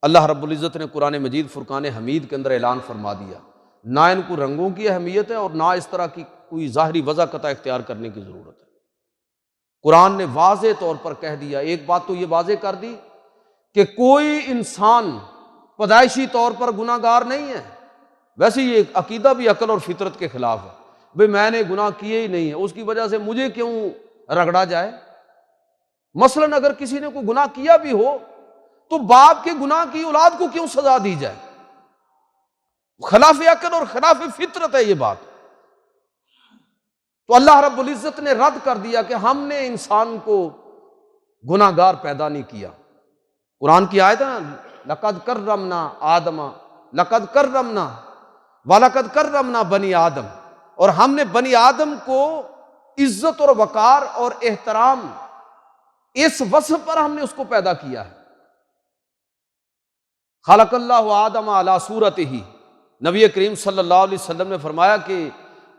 اللہ رب العزت نے قرآن مجید فرقان حمید کے اندر اعلان فرما دیا، نہ ان کو رنگوں کی اہمیت ہے اور نہ اس طرح کی کوئی ظاہری وضع قطع اختیار کرنے کی ضرورت ہے۔ قرآن نے واضح طور پر کہہ دیا، ایک بات تو یہ واضح کر دی کہ کوئی انسان پیدائشی طور پر گناہ گار نہیں ہے۔ ویسے یہ عقیدہ بھی عقل اور فطرت کے خلاف ہے، بھئی میں نے گناہ کیے ہی نہیں ہے، اس کی وجہ سے مجھے کیوں رگڑا جائے۔ مثلاً اگر کسی نے کوئی گناہ کیا بھی ہو تو باپ کے گناہ کی اولاد کو کیوں سزا دی جائے؟ خلاف عقل اور خلاف فطرت ہے یہ بات۔ تو اللہ رب العزت نے رد کر دیا کہ ہم نے انسان کو گناہ گار پیدا نہیں کیا۔ قرآن کی آیت ہے نا، لقد کرمنا آدم، لقد کرمنا وَلَقَدْ کرمنا بنی آدم، اور ہم نے بنی آدم کو عزت اور وقار اور احترام، اس وصف پر ہم نے اس کو پیدا کیا ہے۔ خلق اللہ آدم علی صورتہ، نبی کریم صلی اللہ علیہ وسلم نے فرمایا کہ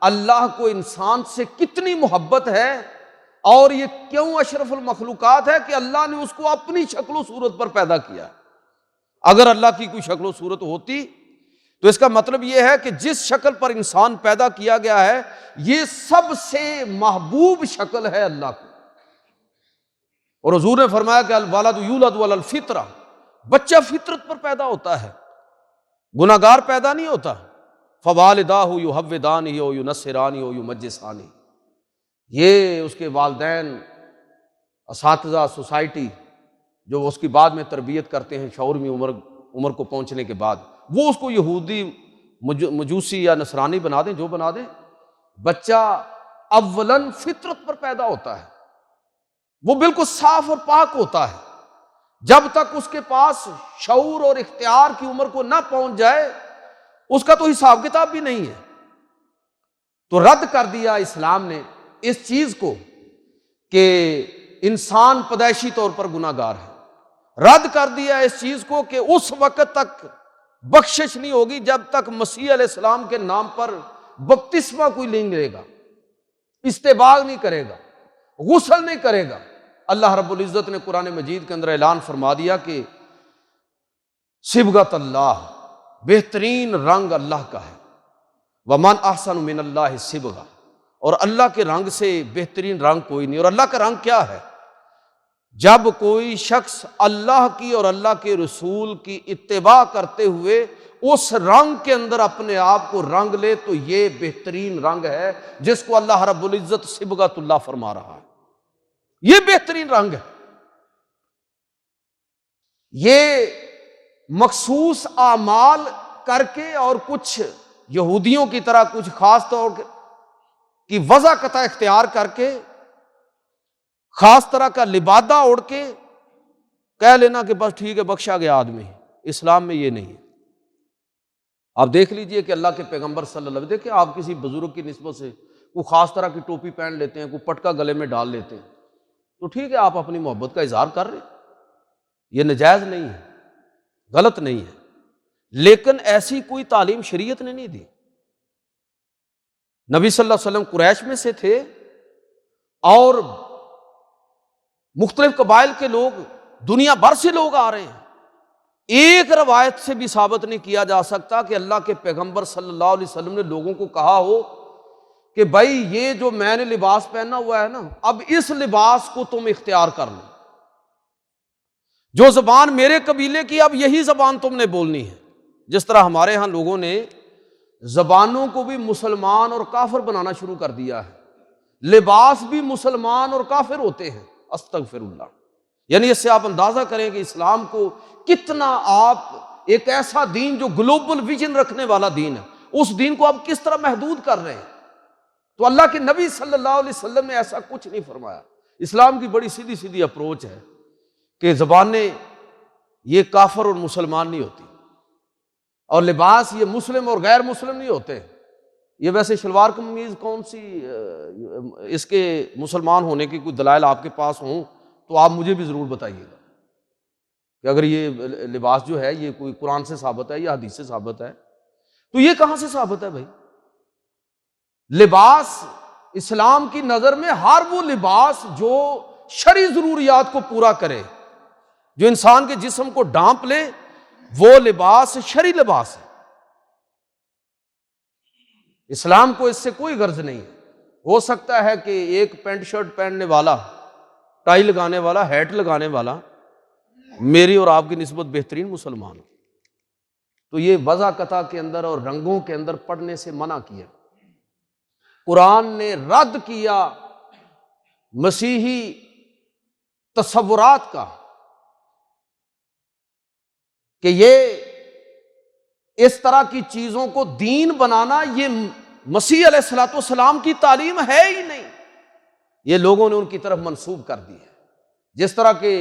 اللہ کو انسان سے کتنی محبت ہے، اور یہ کیوں اشرف المخلوقات ہے کہ اللہ نے اس کو اپنی شکل و صورت پر پیدا کیا ہے۔ اگر اللہ کی کوئی شکل و صورت ہوتی تو اس کا مطلب یہ ہے کہ جس شکل پر انسان پیدا کیا گیا ہے یہ سب سے محبوب شکل ہے اللہ کو۔ اور حضور نے فرمایا کہ الولد یولد علی الفطرہ، بچہ فطرت پر پیدا ہوتا ہے، گناہ گار پیدا نہیں ہوتا۔ فوالداہ یحودانہ و ینصرانہ و یمجسانہ، یہ اس کے والدین، اساتذہ، سوسائٹی جو اس کی بعد میں تربیت کرتے ہیں شعور میں عمر کو پہنچنے کے بعد، وہ اس کو یہودی، مجوسی یا نصرانی بنا دیں، جو بنا دیں، بچہ اولاً فطرت پر پیدا ہوتا ہے، وہ بالکل صاف اور پاک ہوتا ہے۔ جب تک اس کے پاس شعور اور اختیار کی عمر کو نہ پہنچ جائے اس کا تو حساب کتاب بھی نہیں ہے۔ تو رد کر دیا اسلام نے اس چیز کو کہ انسان پیدائشی طور پر گناہ گار ہے، رد کر دیا اس چیز کو کہ اس وقت تک بخشش نہیں ہوگی جب تک مسیح علیہ السلام کے نام پر بپتسمہ کوئی نہیں لے گا، استباغ نہیں کرے گا، غسل نہیں کرے گا۔ اللہ رب العزت نے قرآن مجید کے اندر اعلان فرما دیا کہ صبغۃ اللہ، بہترین رنگ اللہ کا ہے، ومن احسن من اللہ صبغہ، اور اللہ کے رنگ سے بہترین رنگ کوئی نہیں۔ اور اللہ کا رنگ کیا ہے؟ جب کوئی شخص اللہ کی اور اللہ کے رسول کی اتباع کرتے ہوئے اس رنگ کے اندر اپنے آپ کو رنگ لے تو یہ بہترین رنگ ہے جس کو اللہ رب العزت صبغۃ اللہ فرما رہا ہے۔ یہ بہترین رنگ ہے، یہ مخصوص اعمال کر کے اور کچھ یہودیوں کی طرح کچھ خاص طور کی وضع قطع اختیار کر کے، خاص طرح کا لبادہ اوڑھ کے کہہ لینا کہ بس ٹھیک ہے بخشا گیا آدمی، اسلام میں یہ نہیں ہے۔ آپ دیکھ لیجئے کہ اللہ کے پیغمبر صلی اللہ علیہ وسلم، دیکھیں آپ کسی بزرگ کی نسبت سے کوئی خاص طرح کی ٹوپی پہن لیتے ہیں، کوئی پٹکا گلے میں ڈال لیتے ہیں، تو ٹھیک ہے آپ اپنی محبت کا اظہار کر رہے ہیں، یہ نجائز نہیں ہے، غلط نہیں ہے، لیکن ایسی کوئی تعلیم شریعت نے نہیں دی۔ نبی صلی اللہ علیہ وسلم قریش میں سے تھے اور مختلف قبائل کے لوگ، دنیا بھر سے لوگ آ رہے ہیں، ایک روایت سے بھی ثابت نہیں کیا جا سکتا کہ اللہ کے پیغمبر صلی اللہ علیہ وسلم نے لوگوں کو کہا ہو کہ بھائی یہ جو میں نے لباس پہنا ہوا ہے نا، اب اس لباس کو تم اختیار کر لو، جو زبان میرے قبیلے کی اب یہی زبان تم نے بولنی ہے۔ جس طرح ہمارے ہاں لوگوں نے زبانوں کو بھی مسلمان اور کافر بنانا شروع کر دیا ہے، لباس بھی مسلمان اور کافر ہوتے ہیں، استغفر اللہ۔ یعنی اس سے آپ اندازہ کریں کہ اسلام کو کتنا آپ ایک ایسا دین جو گلوبل ویژن رکھنے والا دین ہے، اس دین کو آپ کس طرح محدود کر رہے ہیں۔ تو اللہ کے نبی صلی اللہ علیہ وسلم نے ایسا کچھ نہیں فرمایا۔ اسلام کی بڑی سیدھی سیدھی اپروچ ہے کہ زبانیں یہ کافر اور مسلمان نہیں ہوتی، اور لباس یہ مسلم اور غیر مسلم نہیں ہوتے۔ یہ ویسے شلوار قمیض کون سی اس کے مسلمان ہونے کے کوئی دلائل آپ کے پاس ہوں تو آپ مجھے بھی ضرور بتائیے گا کہ اگر یہ لباس جو ہے یہ کوئی قرآن سے ثابت ہے یا حدیث سے ثابت ہے، تو یہ کہاں سے ثابت ہے بھائی؟ لباس اسلام کی نظر میں ہر وہ لباس جو شرعی ضروریات کو پورا کرے، جو انسان کے جسم کو ڈھانپ لے، وہ لباس شرعی لباس ہے۔ اسلام کو اس سے کوئی غرض نہیں ہے۔ ہو سکتا ہے کہ ایک پینٹ شرٹ پہننے والا، ٹائی لگانے والا، ہیٹ لگانے والا میری اور آپ کی نسبت بہترین مسلمان ہو، تو یہ وضاقتہ کے اندر اور رنگوں کے اندر پڑھنے سے منع کیا۔ قرآن نے رد کیا مسیحی تصورات کا کہ یہ اس طرح کی چیزوں کو دین بنانا یہ مسیح علیہ الصلوۃ والسلام کی تعلیم ہے ہی نہیں، یہ لوگوں نے ان کی طرف منسوب کر دی ہے، جس طرح کہ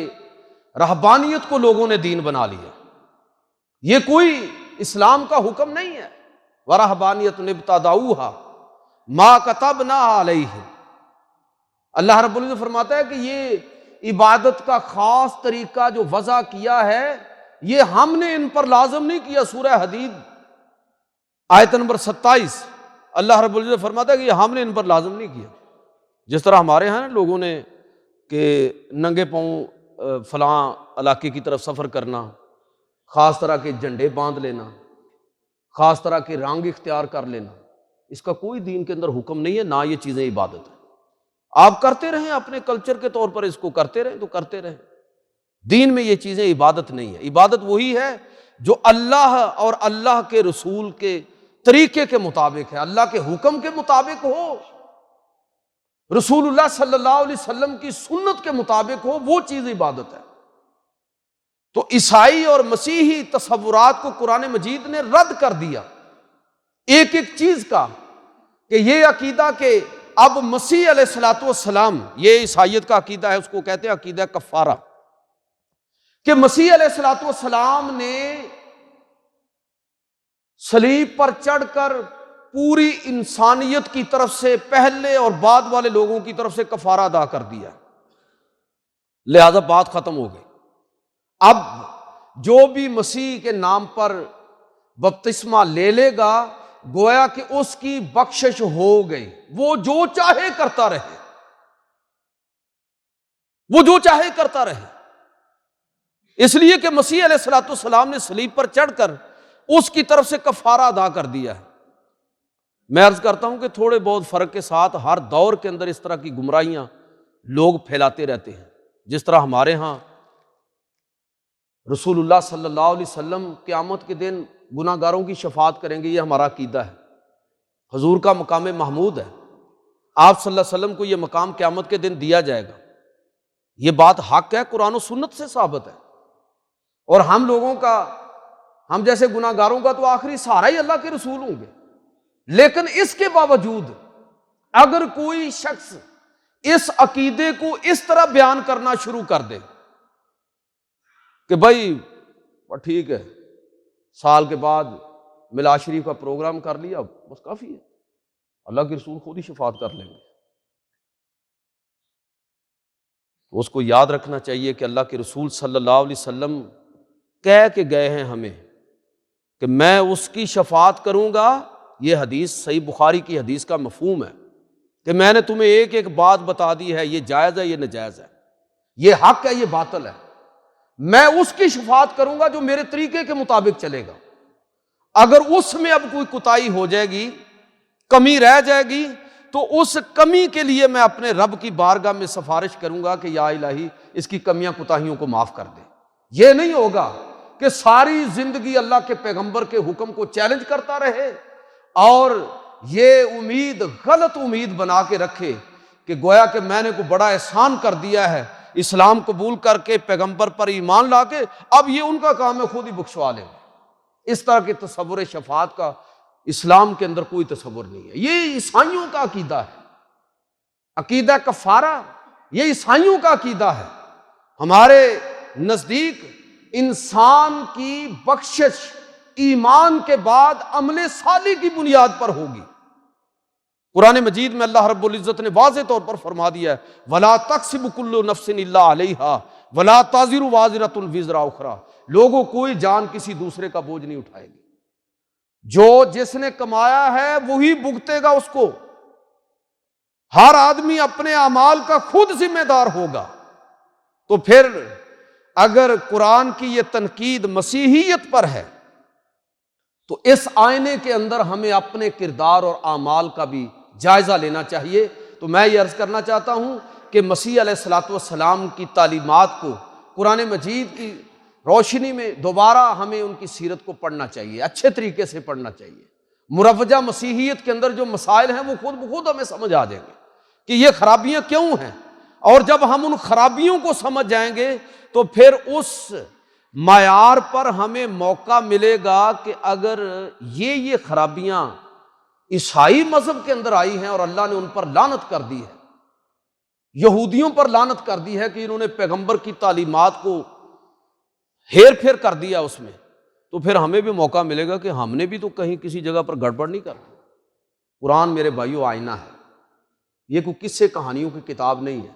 رہبانیت کو لوگوں نے دین بنا لیا۔ یہ کوئی اسلام کا حکم نہیں ہے۔ وَرَهْبَانِيَةٌ ابْتَدَعُوهَا مَا كَتَبْنَا عَلَيْهِمْ، اللہ رب العزت فرماتا ہے کہ یہ عبادت کا خاص طریقہ جو وضع کیا ہے یہ ہم نے ان پر لازم نہیں کیا۔ سورہ حدید آیت نمبر 27 اللہ رب العزت فرماتا ہے کہ یہ ہم نے ان پر لازم نہیں کیا۔ جس طرح ہمارے ہاں لوگوں نے کہ ننگے پاؤں فلاں علاقے کی طرف سفر کرنا، خاص طرح کے جھنڈے باندھ لینا، خاص طرح کے رنگ اختیار کر لینا، اس کا کوئی دین کے اندر حکم نہیں ہے، نہ یہ چیزیں عبادت ہیں۔ آپ کرتے رہیں اپنے کلچر کے طور پر، اس کو کرتے رہیں تو کرتے رہیں، دین میں یہ چیزیں عبادت نہیں ہے۔ عبادت وہی ہے جو اللہ اور اللہ کے رسول کے طریقے کے مطابق ہے، اللہ کے حکم کے مطابق ہو، رسول اللہ صلی اللہ علیہ وسلم کی سنت کے مطابق ہو، وہ چیز عبادت ہے۔ تو عیسائی اور مسیحی تصورات کو قرآن مجید نے رد کر دیا ایک ایک چیز کا، کہ یہ عقیدہ کہ اب مسیح علیہ الصلوۃ والسلام، یہ عیسائیت کا عقیدہ ہے، اس کو کہتے ہیں عقیدہ کفارہ، کہ مسیح علیہ الصلوۃ والسلام نے صلیب پر چڑھ کر پوری انسانیت کی طرف سے پہلے اور بعد والے لوگوں کی طرف سے کفارہ ادا کر دیا، لہذا بات ختم ہو گئی۔ اب جو بھی مسیح کے نام پر بپتسمہ لے لے گا گویا کہ اس کی بخشش ہو گئی، وہ جو چاہے کرتا رہے، وہ جو چاہے کرتا رہے، اس لیے کہ مسیح علیہ الصلوۃ والسلام نے صلیب پر چڑھ کر اس کی طرف سے کفارہ ادا کر دیا ہے۔ میں عرض کرتا ہوں کہ تھوڑے بہت فرق کے ساتھ ہر دور کے اندر اس طرح کی گمراہیاں لوگ پھیلاتے رہتے ہیں۔ جس طرح ہمارے ہاں رسول اللہ صلی اللہ علیہ وسلم قیامت کے دن گناہ گاروں کی شفاعت کریں گے، یہ ہمارا عقیدہ ہے، حضور کا مقام محمود ہے، آپ صلی اللہ علیہ وسلم کو یہ مقام قیامت کے دن دیا جائے گا، یہ بات حق ہے، قرآن و سنت سے ثابت ہے۔ اور ہم لوگوں کا، ہم جیسے گناہ گاروں کا تو آخری سہارا ہی اللہ کے رسول ہوں گے، لیکن اس کے باوجود اگر کوئی شخص اس عقیدے کو اس طرح بیان کرنا شروع کر دے کہ بھائی ٹھیک ہے سال کے بعد میلاد شریف کا پروگرام کر لیا بس کافی ہے، اللہ کے رسول خود ہی شفاعت کر لیں گے، تو اس کو یاد رکھنا چاہیے کہ اللہ کے رسول صلی اللہ علیہ وسلم کہہ کے گئے ہیں ہمیں کہ میں اس کی شفاعت کروں گا۔ یہ حدیث صحیح بخاری کی حدیث کا مفہوم ہے کہ میں نے تمہیں ایک ایک بات بتا دی ہے، یہ جائز ہے، یہ ناجائز ہے، یہ حق ہے، یہ باطل ہے، میں اس کی شفاعت کروں گا جو میرے طریقے کے مطابق چلے گا۔ اگر اس میں اب کوئی کوتاہی ہو جائے گی، کمی رہ جائے گی، تو اس کمی کے لیے میں اپنے رب کی بارگاہ میں سفارش کروں گا کہ یا الہی اس کی کمیاں کوتاہیوں کو معاف کر دے۔ یہ نہیں ہوگا کہ ساری زندگی اللہ کے پیغمبر کے حکم کو چیلنج کرتا رہے اور یہ امید، غلط امید بنا کے رکھے کہ گویا کہ میں نے کوئی بڑا احسان کر دیا ہے، اسلام قبول کر کے پیغمبر پر ایمان لا کے اب یہ ان کا کام ہے خود ہی بخشوا لیں۔ اس طرح کے تصور شفاعت کا اسلام کے اندر کوئی تصور نہیں ہے، یہ عیسائیوں کا عقیدہ ہے، عقیدہ کفارہ یہ عیسائیوں کا عقیدہ ہے۔ ہمارے نزدیک انسان کی بخشش ایمان کے بعد عمل صالح کی بنیاد پر ہوگی، قرآن مجید میں اللہ رب العزت نے واضح طور پر فرما دیا ہے وَلَا تَكْسِبُ كُلُّ نَفْسٍ إِلَّا عَلَيْهَا وَلَا تَزِرُ وَازِرَةٌ وِزْرَ أُخْرَىٰ، لوگوں کوئی جان کسی دوسرے کا بوجھ نہیں اٹھائے گی، جو جس نے کمایا ہے وہی بھگتے گا اس کو، ہر آدمی اپنے اعمال کا خود ذمہ دار ہوگا۔ تو پھر اگر قرآن کی یہ تنقید مسیحیت پر ہے تو اس آئینے کے اندر ہمیں اپنے کردار اور اعمال کا بھی جائزہ لینا چاہیے۔ تو میں یہ عرض کرنا چاہتا ہوں کہ مسیح علیہ الصلوۃ والسلام کی تعلیمات کو قرآن مجید کی روشنی میں دوبارہ ہمیں ان کی سیرت کو پڑھنا چاہیے، اچھے طریقے سے پڑھنا چاہیے۔ مروجہ مسیحیت کے اندر جو مسائل ہیں وہ خود بخود ہمیں سمجھ آ جائیں گے کہ یہ خرابیاں کیوں ہیں، اور جب ہم ان خرابیوں کو سمجھ جائیں گے تو پھر اس معیار پر ہمیں موقع ملے گا کہ اگر یہ خرابیاں عیسائی مذہب کے اندر آئی ہیں اور اللہ نے ان پر لعنت کر دی ہے، یہودیوں پر لعنت کر دی ہے کہ انہوں نے پیغمبر کی تعلیمات کو ہیر پھیر کر دیا اس میں، تو پھر ہمیں بھی موقع ملے گا کہ ہم نے بھی تو کہیں کسی جگہ پر گڑبڑ نہیں کرنی۔ قرآن میرے بھائیو آئینہ ہے، یہ کوئی قصے کہانیوں کی کتاب نہیں ہے۔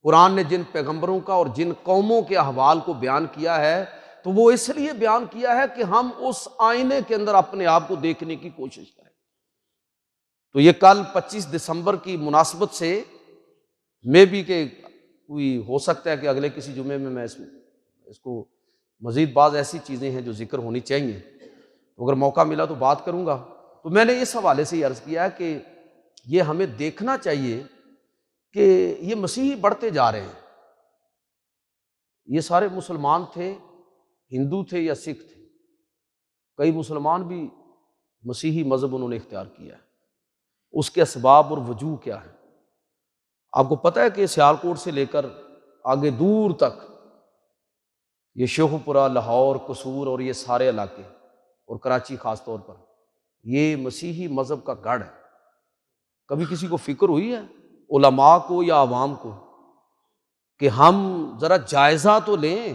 قرآن نے جن پیغمبروں کا اور جن قوموں کے احوال کو بیان کیا ہے تو وہ اس لیے بیان کیا ہے کہ ہم اس آئینے کے اندر اپنے آپ کو دیکھنے کی کوشش کریں۔ تو یہ کل 25 دسمبر کی مناسبت سے میں بھی کہ کوئی ہو سکتا ہے کہ اگلے کسی جمعے میں اس کو مزید بعض ایسی چیزیں ہیں جو ذکر ہونی چاہیے، تو اگر موقع ملا تو بات کروں گا۔ تو میں نے اس حوالے سے یہ عرض کیا ہے کہ یہ ہمیں دیکھنا چاہیے کہ یہ مسیحی بڑھتے جا رہے ہیں، یہ سارے مسلمان تھے، ہندو تھے یا سکھ تھے، کئی مسلمان بھی مسیحی مذہب انہوں نے اختیار کیا ہے، اس کے اسباب اور وجوہ کیا ہے؟ آپ کو پتہ ہے کہ سیالکوٹ سے لے کر آگے دور تک یہ شیخو پورہ، لاہور، قصور اور یہ سارے علاقے اور کراچی خاص طور پر یہ مسیحی مذہب کا گڑھ ہے۔ کبھی کسی کو فکر ہوئی ہے علماء کو یا عوام کو کہ ہم ذرا جائزہ تو لیں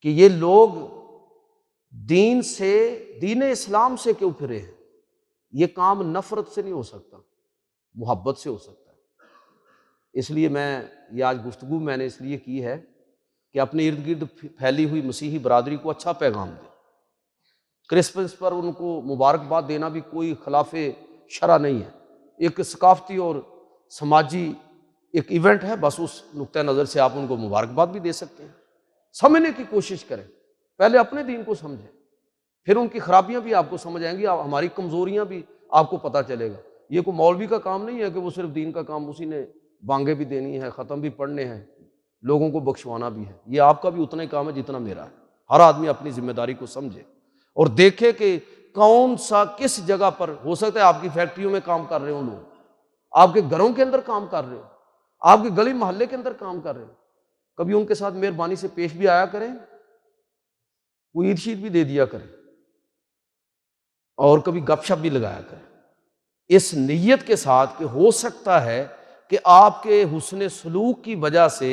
کہ یہ لوگ دین اسلام سے کیوں پھرے ہیں؟ یہ کام نفرت سے نہیں ہو سکتا، محبت سے ہو سکتا ہے۔ اس لیے میں یہ آج گفتگو میں نے اس لیے کی ہے کہ اپنے ارد گرد پھیلی ہوئی مسیحی برادری کو اچھا پیغام دیں۔ کرسمس پر ان کو مبارکباد دینا بھی کوئی خلاف شرع نہیں ہے، ایک ثقافتی اور سماجی ایک ایونٹ ہے، بس اس نقطہ نظر سے آپ ان کو مبارکباد بھی دے سکتے ہیں۔ سمجھنے کی کوشش کریں، پہلے اپنے دین کو سمجھیں، پھر ان کی خرابیاں بھی آپ کو سمجھ آئیں گی، ہماری کمزوریاں بھی آپ کو پتہ چلے گا۔ یہ کوئی مولوی کا کام نہیں ہے کہ وہ صرف دین کا کام اسی نے بانگیں بھی دینی ہے، ختم بھی پڑھنے ہیں، لوگوں کو بخشوانا بھی ہے۔ یہ آپ کا بھی اتنا ہی کام ہے جتنا میرا ہے۔ ہر آدمی اپنی ذمہ داری کو سمجھے اور دیکھے کہ کون سا کس جگہ پر ہو سکتا ہے۔ آپ کی فیکٹریوں میں کام کر رہے ہوں لوگ، آپ کے گھروں کے اندر کام کر رہے ہوں، آپ کے گلی محلے کے اندر کام کر رہے ہوں، کبھی ان کے ساتھ مہربانی سے پیش بھی آیا کریں، کوئی عید شید بھی دے دیا کریں، اور کبھی گپ شپ بھی لگایا کریں، اس نیت کے ساتھ کہ ہو سکتا ہے کہ آپ کے حسن سلوک کی وجہ سے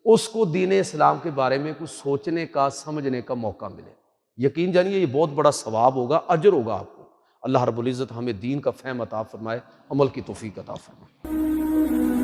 اس کو دین اسلام کے بارے میں کچھ سوچنے کا، سمجھنے کا موقع ملے۔ یقین جانیے یہ بہت بڑا ثواب ہوگا، اجر ہوگا آپ کو۔ اللہ رب العزت ہمیں دین کا فہم عطا فرمائے، عمل کی توفیق عطا فرمائے۔